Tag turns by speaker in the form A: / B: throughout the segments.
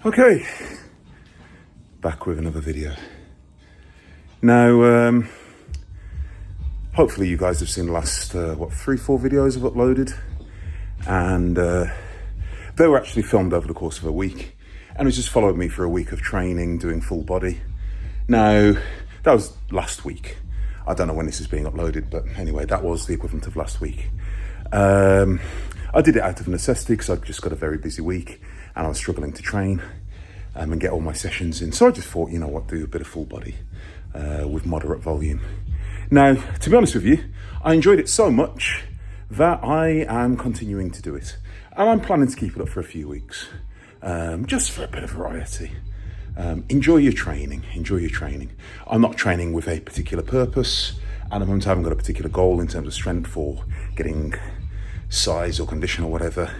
A: Okay, back with another video. Now, hopefully you guys have seen the last, 3-4 videos I've uploaded. And they were actually filmed over the course of a week. And it was just following me for a week of training, doing full body. Now, that was last week. I don't know when this is being uploaded, but anyway, that was the equivalent of last week. I did it out of necessity because I've just got a very busy week and I was struggling to train and get all my sessions in. So I just thought, you know what, do a bit of full body with moderate volume. Now, to be honest with you, I enjoyed it so much that I am continuing to do it. And I'm planning to keep it up for a few weeks, just for a bit of variety. Enjoy your training, enjoy your training. I'm not training with a particular purpose. At the moment, I haven't got a particular goal in terms of strength or getting size or condition or whatever.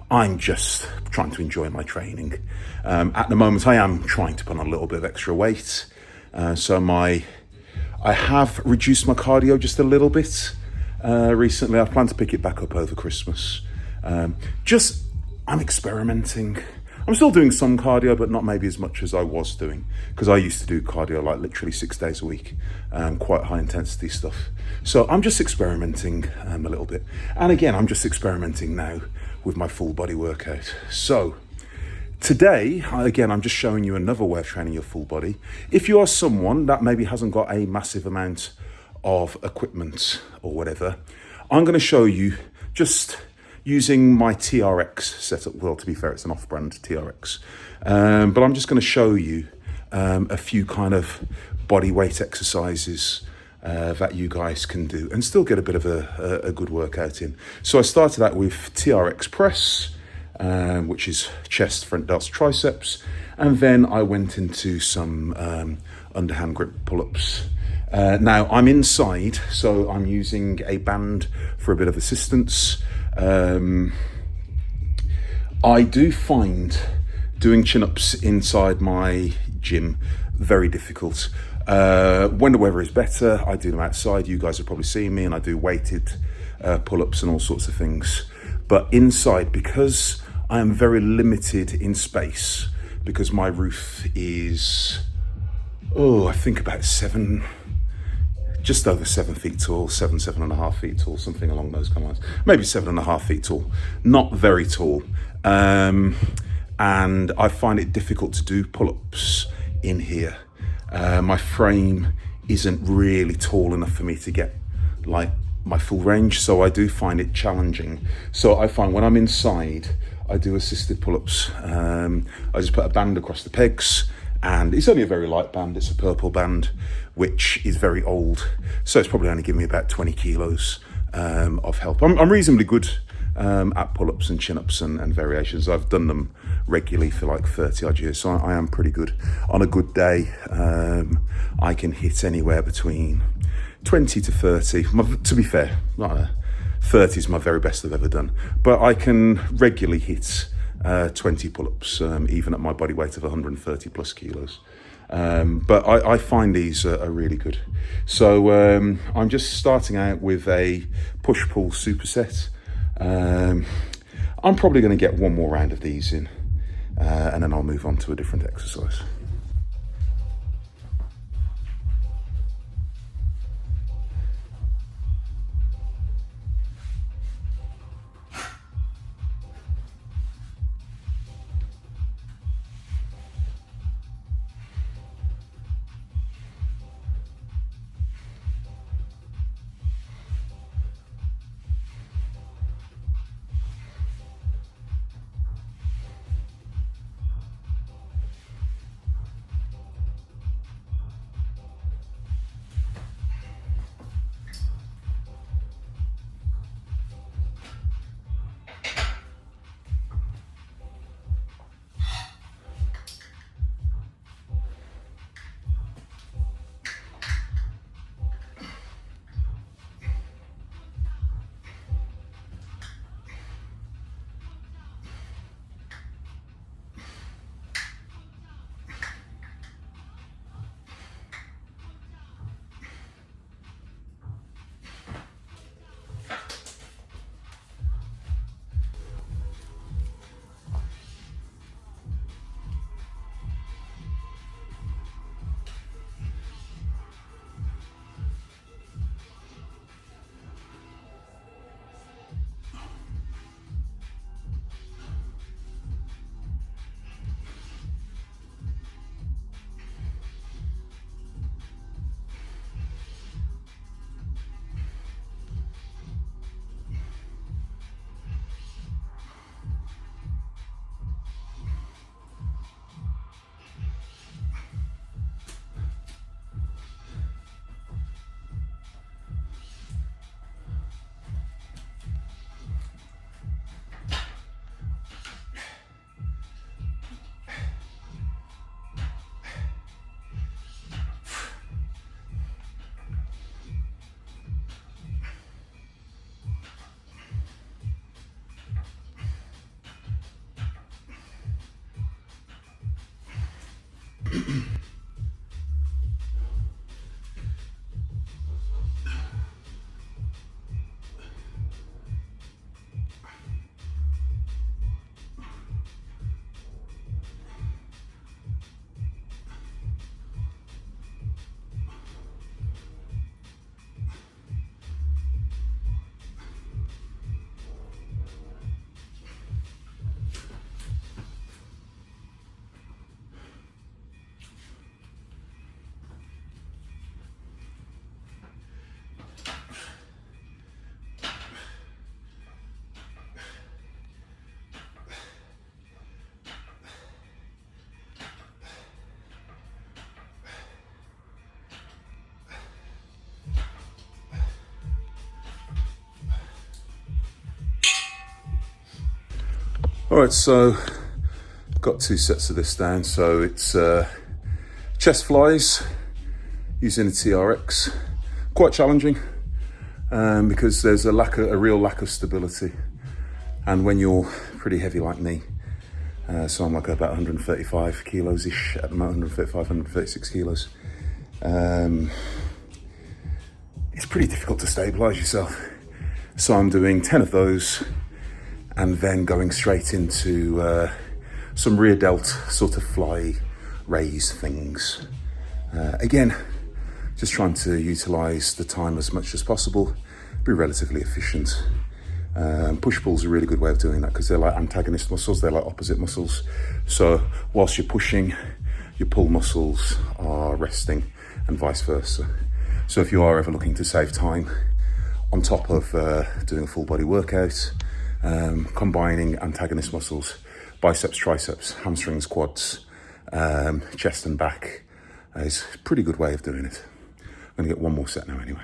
A: I'm just trying to enjoy my training. At the moment, I am trying to put on a little bit of extra weight. I have reduced my cardio just a little bit recently. I plan to pick it back up over Christmas. I'm experimenting. I'm still doing some cardio, but not maybe as much as I was doing, because I used to do cardio like literally 6 days a week, quite high intensity stuff. So I'm just experimenting a little bit. And again, I'm just experimenting now with my full body workout. So today, again, I'm just showing you another way of training your full body. If you are someone that maybe hasn't got a massive amount of equipment or whatever, I'm going to show you just using my TRX setup. Well, to be fair, it's an off-brand TRX. But I'm just going to show you a few kind of body weight exercises that you guys can do and still get a bit of a good workout in. So I started out with TRX press, which is chest, front delts, triceps. And then I went into some underhand grip pull-ups. Now I'm inside, so I'm using a band for a bit of assistance. I do find doing chin-ups inside my gym very difficult. When the weather is better, I do them outside. You guys have probably seen me, and I do weighted pull-ups and all sorts of things. But inside, because I am very limited in space, because my roof is, I think about just over 7 feet tall, 7.5 feet tall, something along those kind of lines. Maybe 7.5 feet tall, not very tall. And I find it difficult to do pull-ups in here. My frame isn't really tall enough for me to get like my full range, so I do find it challenging. So I find when I'm inside, I do assisted pull-ups. I just put a band across the pegs, and it's only a very light band. It's a purple band, which is very old. So it's probably only giving me about 20 kilos of help. I'm reasonably good at pull-ups and chin-ups and variations. I've done them regularly for like 30 odd years. So I am pretty good. On a good day, I can hit anywhere between 20 to 30. To be fair, 30 is my very best I've ever done. But I can regularly hit 20 pull-ups, even at my body weight of 130 plus kilos. But I find these are really good. So I'm just starting out with a push-pull superset. I'm probably going to get one more round of these in, and then I'll move on to a different exercise. All right, so got 2 sets of this down. So it's chest flies using a TRX. Quite challenging because there's a real lack of stability. And when you're pretty heavy like me, so I'm like about 135 kilos-ish at the moment, 135, 136 kilos. It's pretty difficult to stabilize yourself. So I'm doing 10 of those and then going straight into some rear delt sort of fly raise things. Again, just trying to utilize the time as much as possible, be relatively efficient. Push-pull's a really good way of doing that because they're like antagonist muscles, they're like opposite muscles. So whilst you're pushing, your pull muscles are resting and vice versa. So if you are ever looking to save time, on top of doing a full body workout, combining antagonist muscles, biceps, triceps, hamstrings, quads, chest and back is a pretty good way of doing it. I'm gonna get one more set now anyway.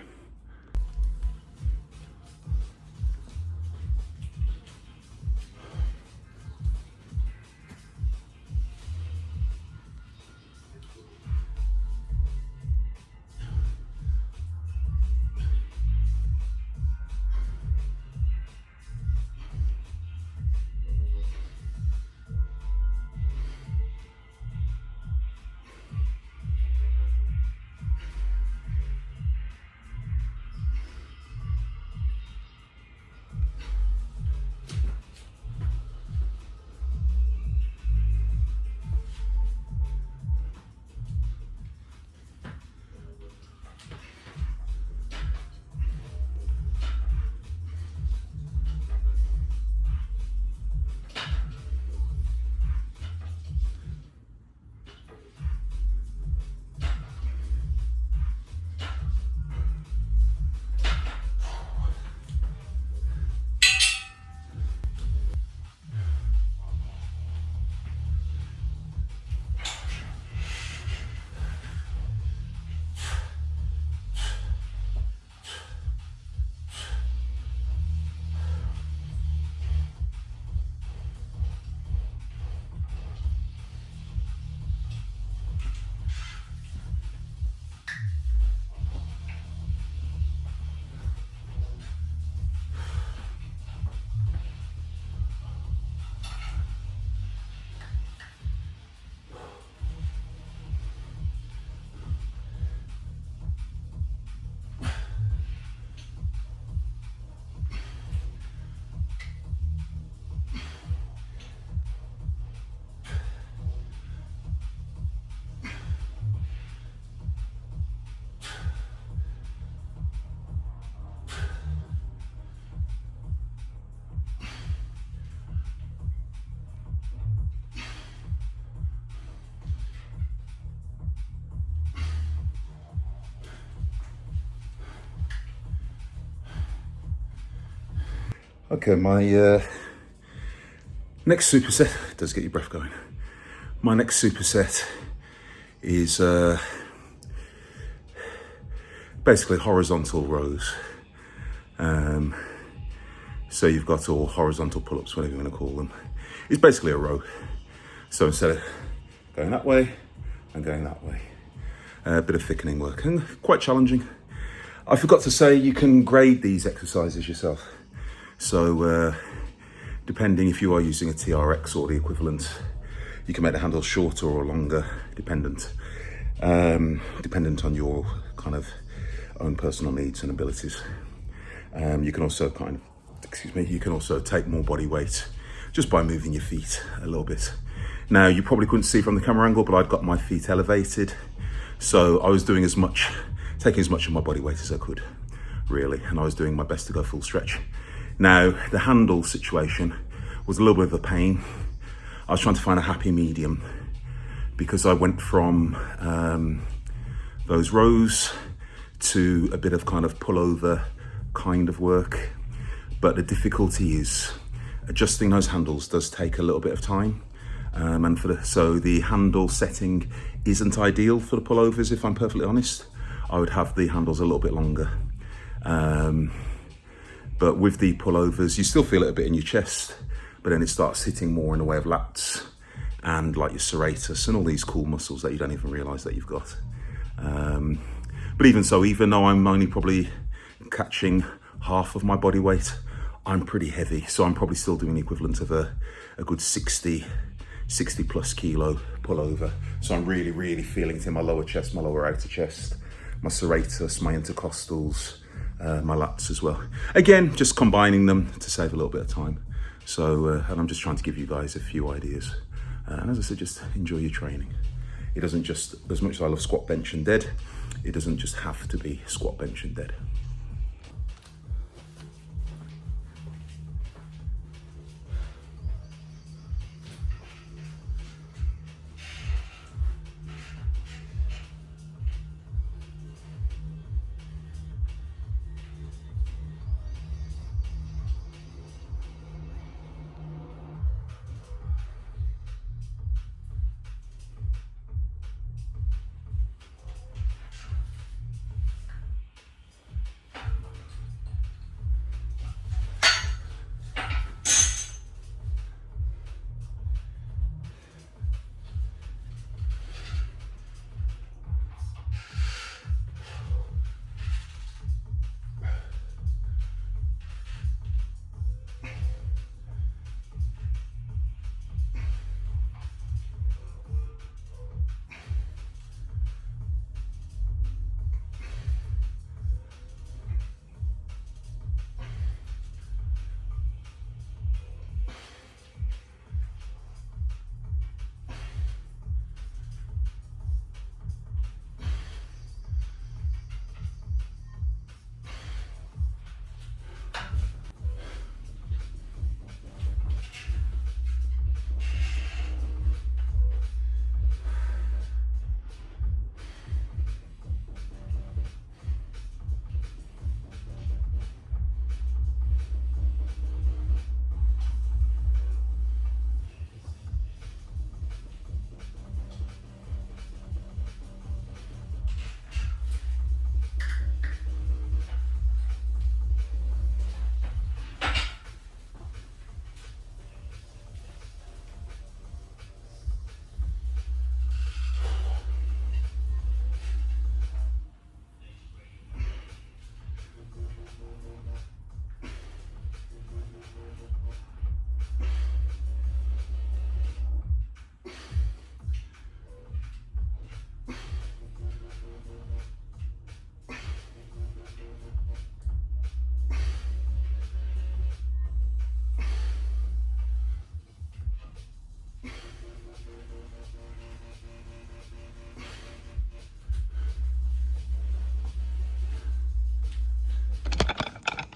A: Okay, my next superset does get your breath going. My next superset is basically horizontal rows. So you've got all horizontal pull-ups, whatever you want to call them. It's basically a row. So instead of going that way, I'm going that way. A bit of thickening work and quite challenging. I forgot to say you can grade these exercises yourself. So depending if you are using a TRX or the equivalent, You can make the handle shorter or longer, dependent on your kind of own personal needs and abilities. You can also you can also take more body weight just by moving your feet a little bit. Now, you probably couldn't see from the camera angle, but I'd got my feet elevated. So I was doing taking as much of my body weight as I could, really. And I was doing my best to go full stretch. Now, the handle situation was a little bit of a pain. I was trying to find a happy medium because I went from those rows to a bit of kind of pullover kind of work. But the difficulty is adjusting those handles does take a little bit of time. And so the handle setting isn't ideal for the pullovers, if I'm perfectly honest. I would have the handles a little bit longer. But with the pullovers, you still feel it a bit in your chest, but then it starts hitting more in the way of lats and like your serratus and all these cool muscles that you don't even realize that you've got. But even so, even though I'm only probably catching half of my body weight, I'm pretty heavy. So I'm probably still doing the equivalent of a good 60 plus kilo pullover. So I'm really, really feeling it in my lower chest, my lower outer chest, my serratus, my intercostals, my lats as well. Again, just combining them to save a little bit of time. So, and I'm just trying to give you guys a few ideas. And as I said, just enjoy your training. It doesn't just, as much as I love squat, bench and dead, it doesn't just have to be squat, bench and dead.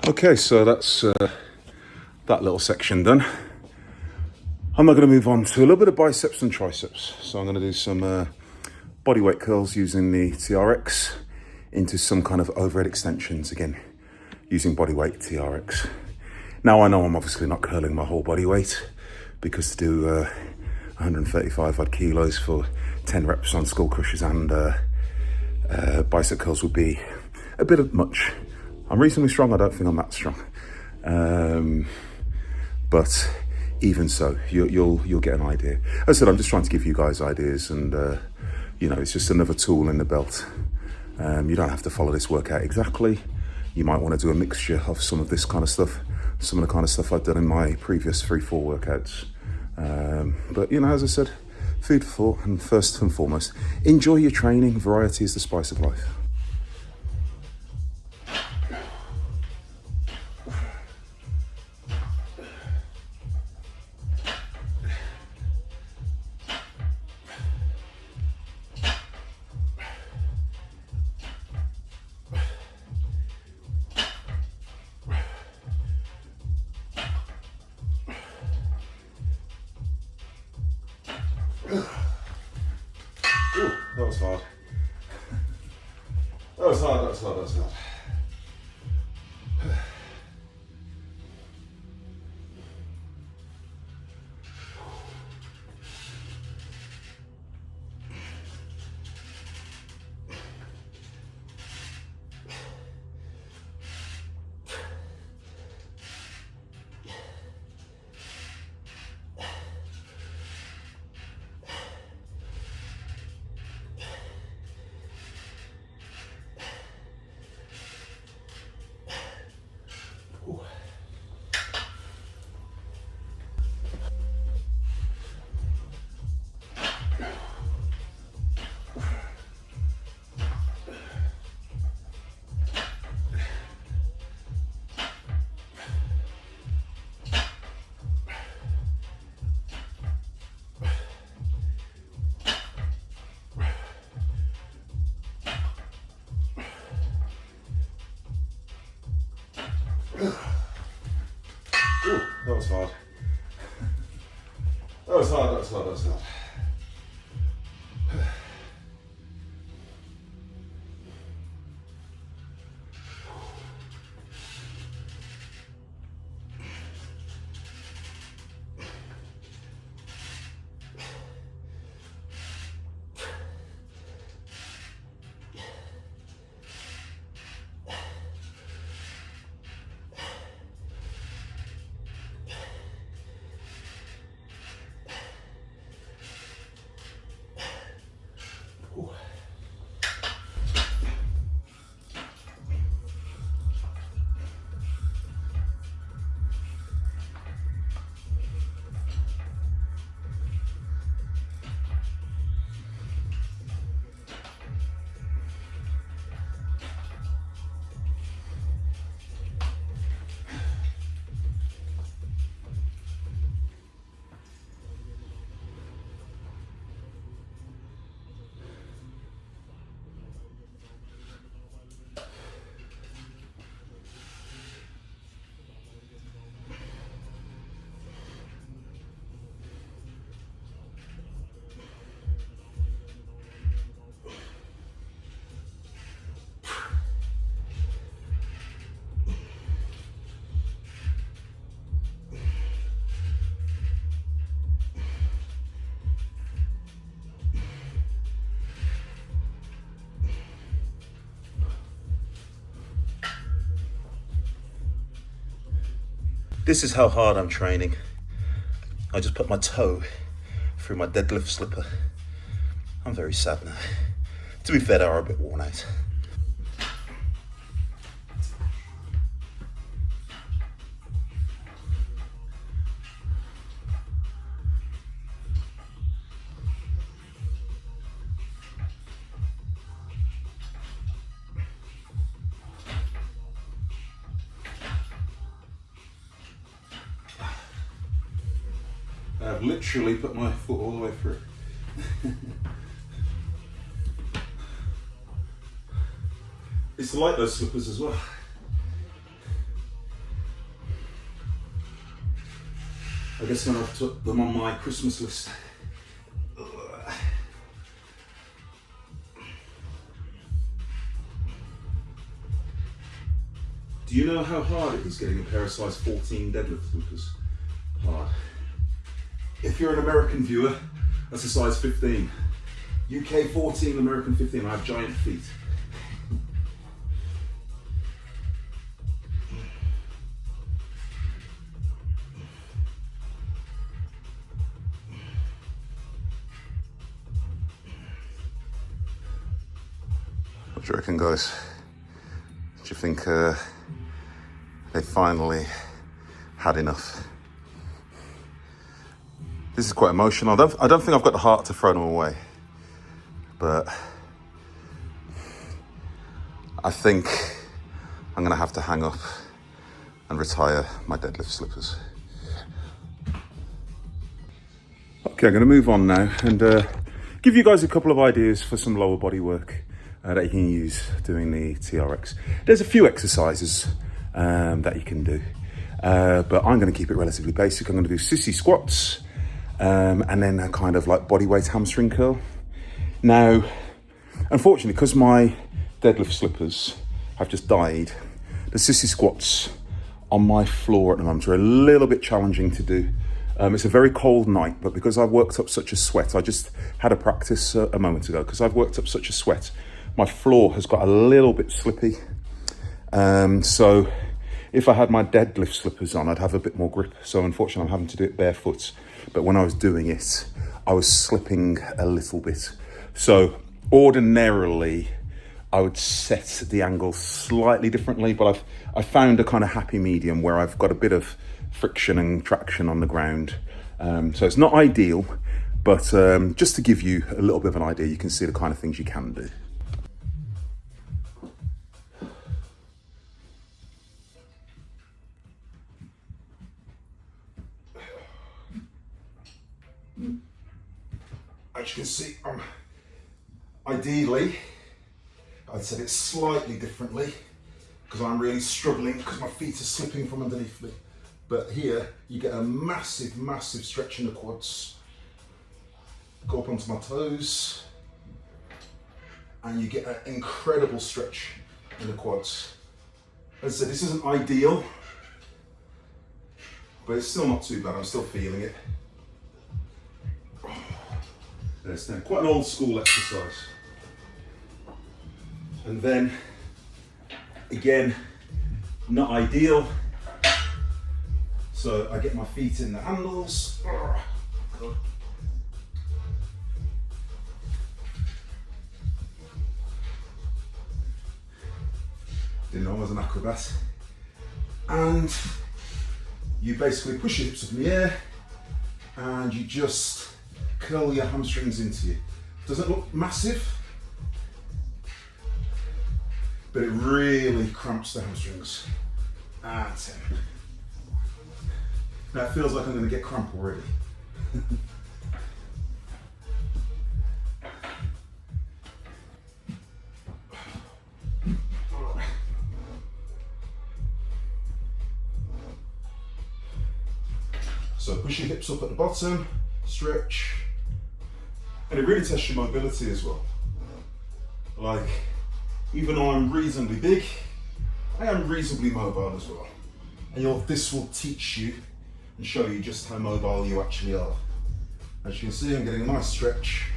A: Okay, so that's that little section done. I'm now going to move on to a little bit of biceps and triceps. So I'm going to do some body weight curls using the TRX into some kind of overhead extensions, again, using body weight TRX. Now I know I'm obviously not curling my whole body weight, because to do 135 odd kilos for 10 reps on skull crushers and bicep curls would be a bit of much. I'm reasonably strong, I don't think I'm that strong. But even so, you'll get an idea. As I said, I'm just trying to give you guys ideas, and you know, it's just another tool in the belt. You don't have to follow this workout exactly. You might want to do a mixture of some of this kind of stuff, some of the kind of stuff I've done in my previous 3-4 workouts. But you know, as I said, food for thought, and first and foremost, enjoy your training. Variety is the spice of life. Ooh, that was hard. That was hard, that was hard, that was hard. Ooh, that was hard. That was hard, that was hard, that was hard. This is how hard I'm training. I just put my toe through my deadlift slipper. I'm very sad now. To be fair, they are a bit worn out. I've literally put my foot all the way through. It's like those slippers as well. I guess when I've put them on my Christmas list. Do you know how hard it is getting a pair of size 14 deadlift slippers? Hard. If you're an American viewer, that's a size 15. UK 14, American 15. I have giant feet. What do you reckon, guys? Do you think they finally had enough? This is quite emotional. I don't think I've got the heart to throw them away, but I think I'm gonna have to hang up and retire my deadlift slippers. Okay, I'm gonna move on now and give you guys a couple of ideas for some lower body work that you can use doing the TRX. There's a few exercises that you can do, but I'm gonna keep it relatively basic. I'm gonna do sissy squats and then a kind of like body weight hamstring curl. Now, unfortunately, because my deadlift slippers have just died, the sissy squats on my floor at the moment are a little bit challenging to do. It's a very cold night, but because I've worked up such a sweat, I just had a practice a moment ago, because I've worked up such a sweat, my floor has got a little bit slippy. So if I had my deadlift slippers on, I'd have a bit more grip. So unfortunately, I'm having to do it barefoot. But when I was doing it, I was slipping a little bit. So ordinarily, I would set the angle slightly differently, but I found a kind of happy medium where I've got a bit of friction and traction on the ground. So it's not ideal, but just to give you a little bit of an idea, you can see the kind of things you can do. As you can see, ideally, I'd set it slightly differently because I'm really struggling because my feet are slipping from underneath me. But here, you get a massive, massive stretch in the quads. Go up onto my toes, and you get an incredible stretch in the quads. As I said, this isn't ideal, but it's still not too bad. I'm still feeling it. There's quite an old school exercise. And then, again, not ideal. So I get my feet in the handles. God. Didn't know I was an acrobat. And you basically push your hips up in the air and you just curl your hamstrings into you. Doesn't look massive, but it really cramps the hamstrings. And 10. Now it feels like I'm going to get cramp already. So push your hips up at the bottom, stretch, and it really tests your mobility as well. Like, even though I'm reasonably big, I am reasonably mobile as well. And this will teach you and show you just how mobile you actually are. As you can see, I'm getting a nice stretch.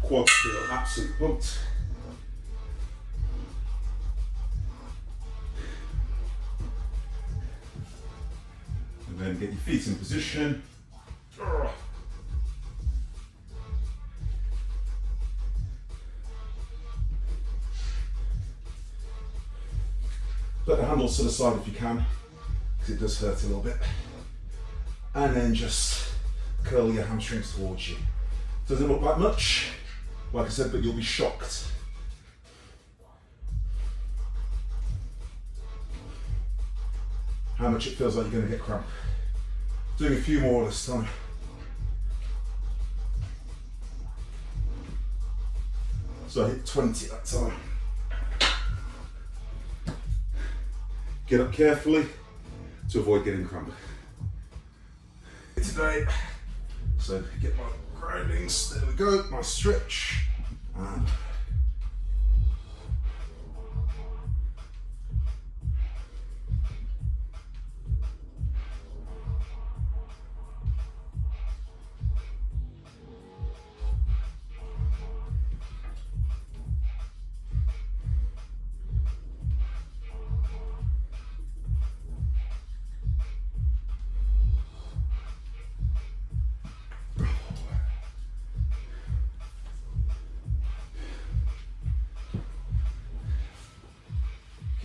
A: Quads feel absolutely pumped. And then get your feet in position. Put the handles to the side if you can, because it does hurt a little bit. And then just curl your hamstrings towards you. Doesn't look like much, like I said, but you'll be shocked. How much it feels like you're going to get cramp. Doing a few more this time. So I hit 20 that time. Get up carefully to avoid getting cramp. Today, so get my groundings, there we go, my stretch. And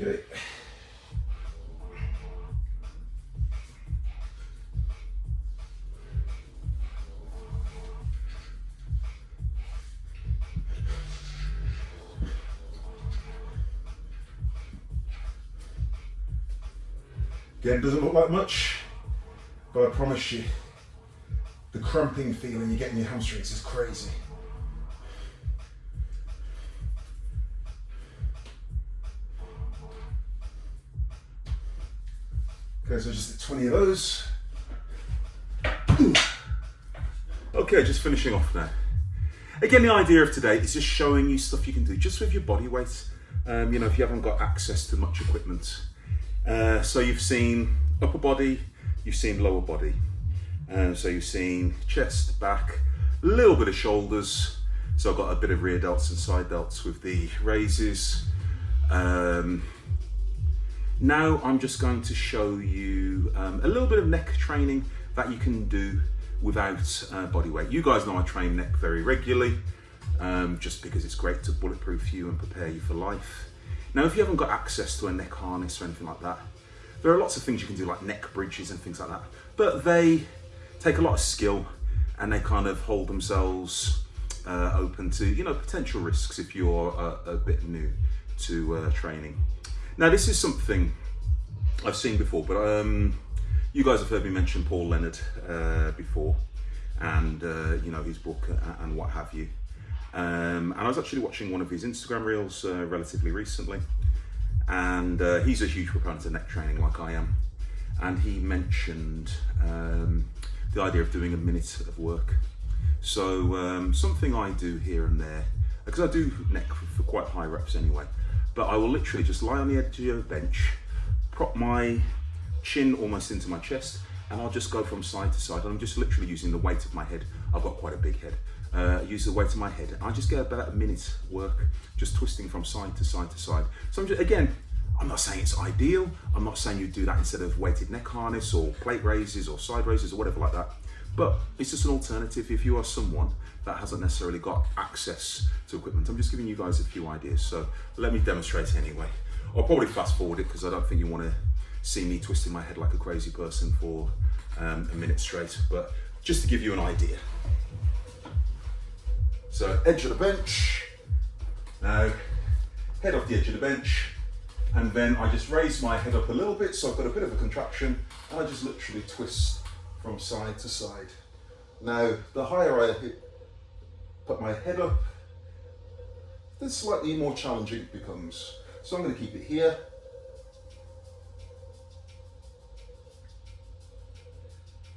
A: okay. Again, doesn't look like much, but I promise you, the cramping feeling you get in your hamstrings is crazy. Okay, so just 20 of those. Okay, just finishing off now. Again, the idea of today is just showing you stuff you can do just with your body weight. You know, if you haven't got access to much equipment. So you've seen upper body, you've seen lower body. So you've seen chest, back, a little bit of shoulders. So I've got a bit of rear delts and side delts with the raises. Now I'm just going to show you a little bit of neck training that you can do without body weight. You guys know I train neck very regularly, just because it's great to bulletproof you and prepare you for life. Now, if you haven't got access to a neck harness or anything like that, there are lots of things you can do, like neck bridges and things like that, but they take a lot of skill and they kind of hold themselves open to, you know, potential risks if you're a bit new to training. Now, this is something I've seen before, but you guys have heard me mention Paul Leonard before, and you know, his book and what have you. And I was actually watching one of his Instagram reels relatively recently, and he's a huge proponent of neck training like I am. And he mentioned the idea of doing a minute of work. So something I do here and there, because I do neck for quite high reps anyway, but I will literally just lie on the edge of the bench, prop my chin almost into my chest, and I'll just go from side to side. And I'm just literally using the weight of my head. I've got quite a big head. Use the weight of my head. I just get about a minute's work, just twisting from side to side to side. So I'm just, again, I'm not saying it's ideal. I'm not saying you do that instead of weighted neck harness or plate raises or side raises or whatever like that. But it's just an alternative if you are someone that hasn't necessarily got access to equipment. I'm just giving you guys a few ideas. So let me demonstrate anyway. I'll probably fast forward it because I don't think you want to see me twisting my head like a crazy person for a minute straight, but just to give you an idea. So edge of the bench, now head off the edge of the bench, and then I just raise my head up a little bit, so I've got a bit of a contraction, and I just literally twist from side to side. Now, the higher I put my head up, the slightly more challenging it becomes. So I'm going to keep it here.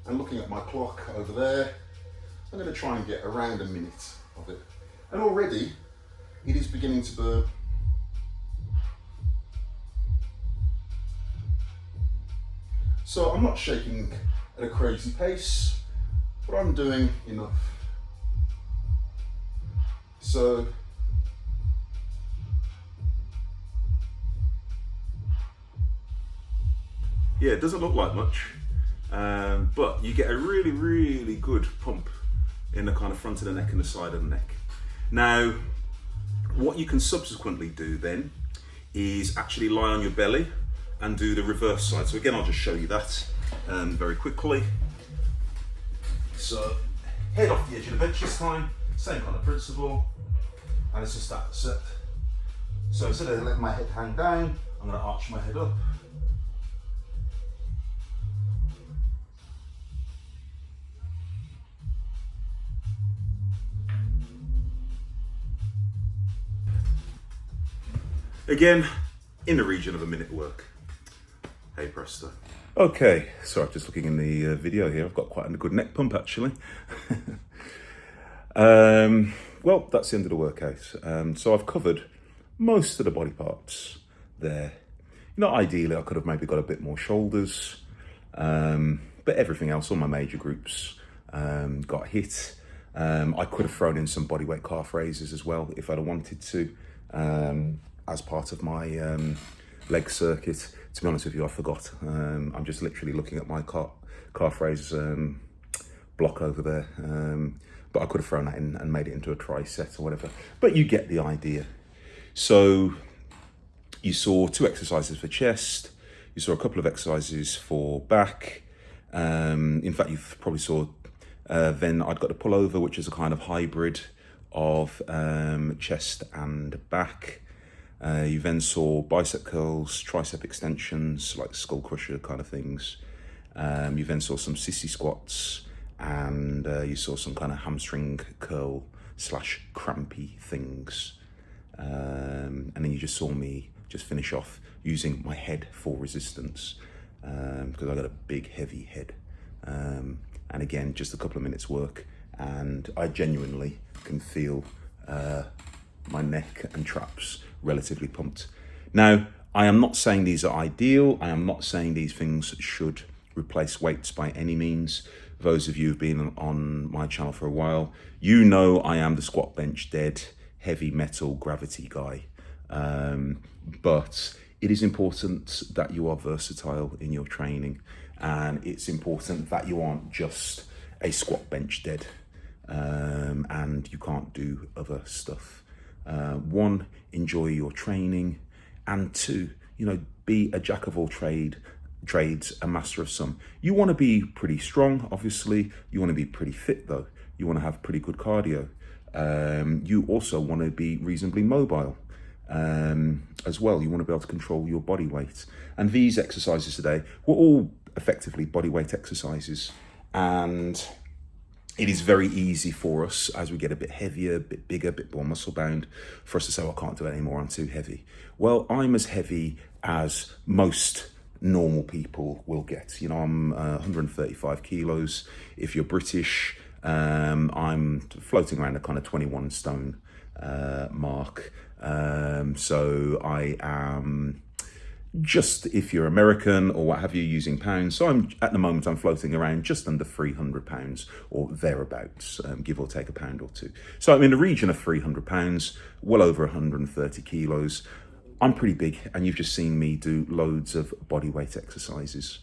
A: And looking at my clock over there, I'm going to try and get around a minute of it. And already, it is beginning to burn. So I'm not shaking at a crazy pace, but I'm doing enough. So yeah, it doesn't look like much, but you get a really, really good pump in the kind of front of the neck and the side of the neck. Now, what you can subsequently do then is actually lie on your belly and do the reverse side. So again, I'll just show you that very quickly. So head off the edge of the bench this time, same kind of principle, and it's just that set. So instead of letting my head hang down, I'm going to arch my head up. Again, in the region of a minute work. Hey presto. Okay, so I'm just looking in the video here. I've got quite a good neck pump actually. Well, that's the end of the workout. So I've covered most of the body parts there. You know, ideally I could have maybe got a bit more shoulders, but everything else, all my major groups got hit. I could have thrown in some bodyweight calf raises as well if I'd have wanted to, as part of my leg circuit. To be honest with you, I forgot. I'm just literally looking at my calf raise block over there. But I could have thrown that in and made it into a tricep or whatever. But you get the idea. So you saw 2 exercises for chest. You saw a couple of exercises for back. In fact, you probably saw, then I'd got the pullover, which is a kind of hybrid of chest and back. You then saw bicep curls, tricep extensions, like skull crusher kind of things. You then saw some sissy squats, and you saw some kind of hamstring curl slash crampy things. And then you just saw me just finish off using my head for resistance, because I got a big heavy head. And again, just a couple of minutes work, and I genuinely can feel my neck and traps relatively pumped. Now, I am not saying these are ideal. I am not saying these things should replace weights by any means. Those of you who've been on my channel for a while, you know I am the squat bench dead heavy metal gravity guy. But it is important that you are versatile in your training, and it's important that you aren't just a squat bench dead, and you can't do other stuff. One, enjoy your training, and two, be a jack of all trades, a master of some. You want to be pretty strong, obviously. You want to be pretty fit, though. You want to have pretty good cardio. You also want to be reasonably mobile as well. You want to be able to control your body weight. And these exercises today were all effectively body weight exercises. And it is very easy for us as we get a bit heavier, a bit bigger, a bit more muscle bound, for us to say, I can't do it anymore, I'm too heavy. Well, I'm as heavy as most normal people will get. I'm 135 kilos. If you're British, I'm floating around a kind of 21 stone mark. So I am just, if you're American or what have you, using pounds. So at the moment I'm floating around just under 300 pounds or thereabouts, give or take a pound or two. So I'm in the region of 300 pounds, well over 130 kilos. I'm pretty big, and you've just seen me do loads of body weight exercises.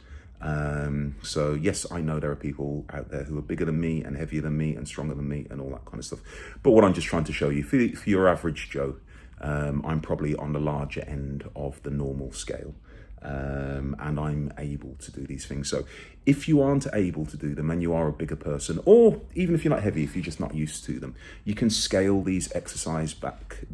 A: So yes, I know there are people out there who are bigger than me and heavier than me and stronger than me and all that kind of stuff. But what I'm just trying to show you, for your average Joe, I'm probably on the larger end of the normal scale, and I'm able to do these things. So if you aren't able to do them and you are a bigger person, or even if you're not heavy, if you're just not used to them, you can scale these exercises back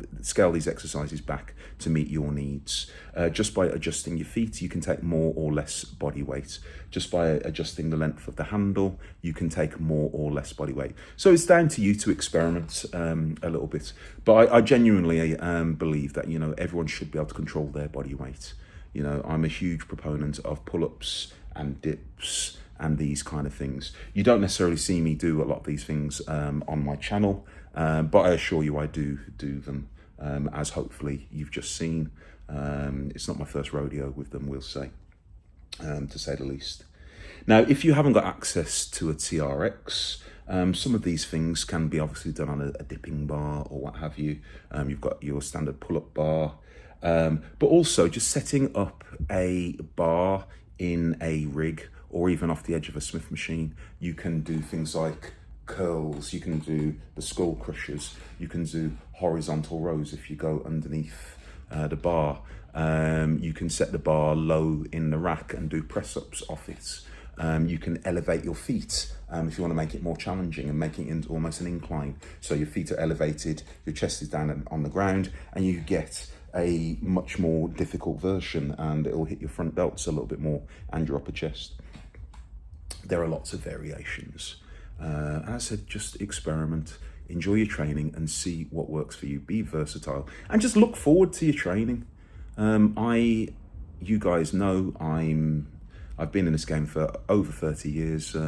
A: to meet your needs. Just by adjusting your feet, you can take more or less body weight. Just by adjusting the length of the handle, you can take more or less body weight. So it's down to you to experiment a little bit. But I genuinely believe that everyone should be able to control their body weight. I'm a huge proponent of pull-ups and dips and these kind of things. You don't necessarily see me do a lot of these things on my channel, but I assure you I do them, as hopefully you've just seen. It's not my first rodeo with them, we'll say, to say the least. Now, if you haven't got access to a TRX, some of these things can be obviously done on a dipping bar or what have you. You've got your standard pull-up bar, but also just setting up a bar in a rig or even off the edge of a Smith machine. You can do things like curls, you can do the skull crushers, you can do horizontal rows if you go underneath the bar. You can set the bar low in the rack and do press-ups off it. You can elevate your feet if you want to make it more challenging and make it into almost an incline. So your feet are elevated, your chest is down on the ground, and you get a much more difficult version, and it'll hit your front delts a little bit more and your upper chest. There are lots of variations. As I said, just experiment, enjoy your training and see what works for you. Be versatile and just look forward to your training. You guys know I've been in this game for over 30 years. By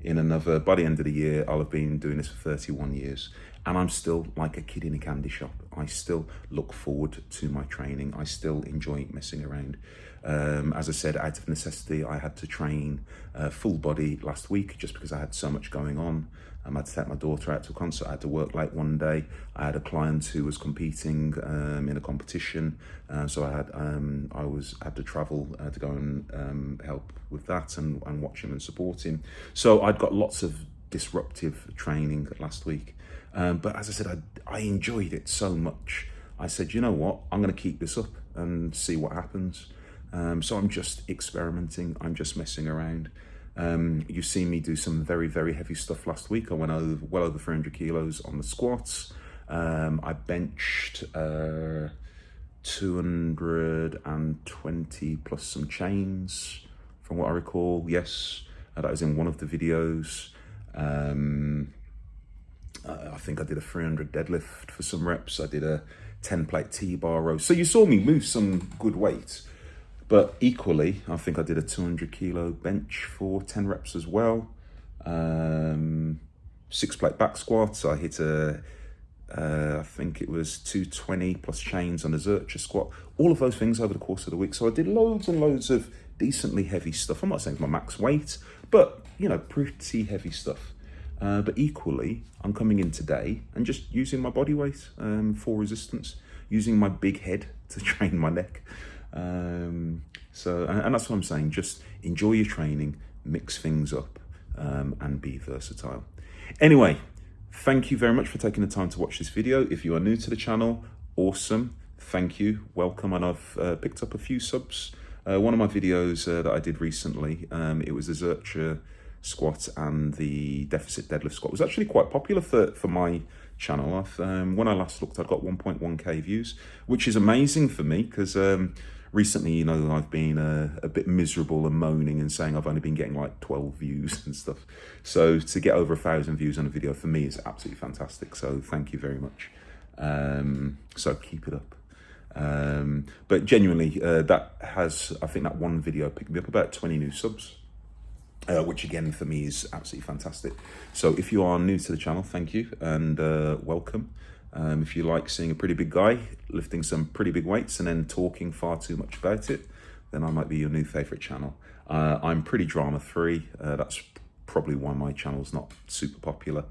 A: the end of the year, I'll have been doing this for 31 years. And I'm still like a kid in a candy shop. I still look forward to my training. I still enjoy messing around. As I said, out of necessity, I had to train full body last week just because I had so much going on. I had to take my daughter out to a concert. I had to work late one day. I had a client who was competing in a competition, so I had to travel to go and help with that and watch him and support him. So I'd got lots of disruptive training last week, but as I said, I enjoyed it so much. I said, you know what, I'm going to keep this up and see what happens. So I'm just experimenting. I'm just messing around. You've seen me do some very, very heavy stuff last week. I went well over 300 kilos on the squats. I benched 220 plus some chains from what I recall. Yes, that was in one of the videos. I think I did a 300 deadlift for some reps. I did a 10 plate T-bar row. So you saw me move some good weight, but equally, I think I did a 200 kilo bench for 10 reps as well. 6 plate back squats. I hit I think it was 220 plus chains on a Zercher squat. All of those things over the course of the week. So I did loads and loads of decently heavy stuff. I'm not saying it's my max weight, but you know, pretty heavy stuff. But equally, I'm coming in today and just using my body weight for resistance, using my big head to train my neck. And that's what I'm saying. Just enjoy your training, mix things up, and be versatile. Anyway, thank you very much for taking the time to watch this video. If you are new to the channel, awesome. Thank you. Welcome. And I've picked up a few subs. One of my videos that I did recently, it was the Zercher squat and the deficit deadlift squat. It was actually quite popular for my channel. When I last looked, I'd got 1.1k views, which is amazing for me because recently, you know, I've been a bit miserable and moaning and saying I've only been getting like 12 views and stuff. So to get over 1,000 views on a video for me is absolutely fantastic. So thank you very much. So keep it up. But genuinely, I think that one video picked me up about 20 new subs. Which again for me is absolutely fantastic. So if you are new to the channel, thank you and welcome. If you like seeing a pretty big guy lifting some pretty big weights and then talking far too much about it, then I might be your new favorite channel. I'm pretty drama free. That's probably why my channel's not super popular.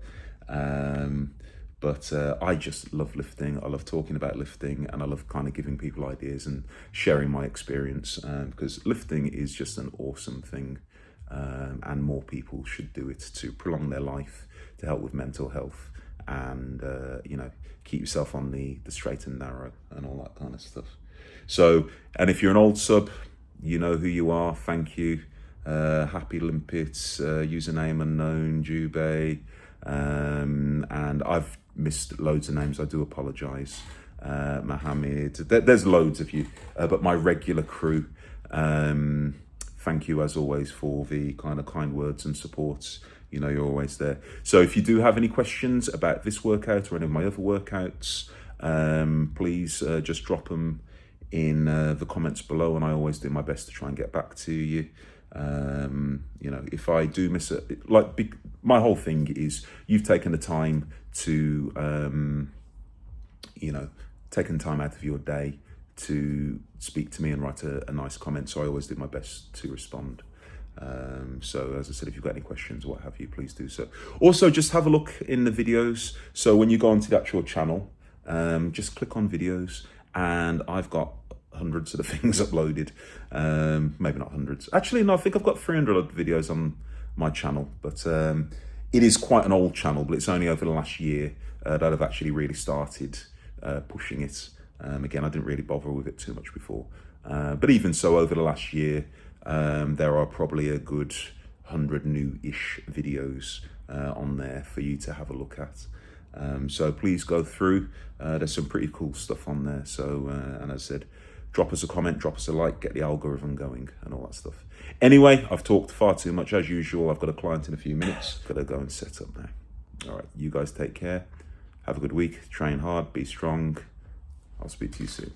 A: But I just love lifting. I love talking about lifting, and I love kind of giving people ideas and sharing my experience because lifting is just an awesome thing. And more people should do it to prolong their life, to help with mental health, and you know, keep yourself on the straight and narrow and all that kind of stuff. So, and if you're an old sub, you know who you are. Thank you. Happy Limpets, username unknown, Jubei, and I've missed loads of names. I do apologise. Mohammed, there's loads of you, but my regular crew. Thank you as always for the kind words and supports. You know, you're always there. So if you do have any questions about this workout or any of my other workouts, please just drop them in the comments below, and I always do my best to try and get back to you. You know, if I do miss it, my whole thing is you've taken the time to, you know, taken time out of your day to speak to me and write a nice comment, so I always do my best to respond. So as I said, if you've got any questions or what have you, please do so. Also, just have a look in the videos. So when you go onto the actual channel, just click on videos, and I've got hundreds of the things uploaded. Maybe not hundreds. Actually, no, I think I've got 300 odd videos on my channel, but it is quite an old channel, but it's only over the last year that I've actually really started pushing it. Again, I didn't really bother with it too much before. But even so, over the last year, there are probably a good 100 new-ish videos on there for you to have a look at. So please go through. There's some pretty cool stuff on there. So, and as I said, drop us a comment, drop us a like, get the algorithm going and all that stuff. Anyway, I've talked far too much as usual. I've got a client in a few minutes. Got to go and set up now. All right, you guys take care. Have a good week. Train hard, be strong. I'll speak to you soon.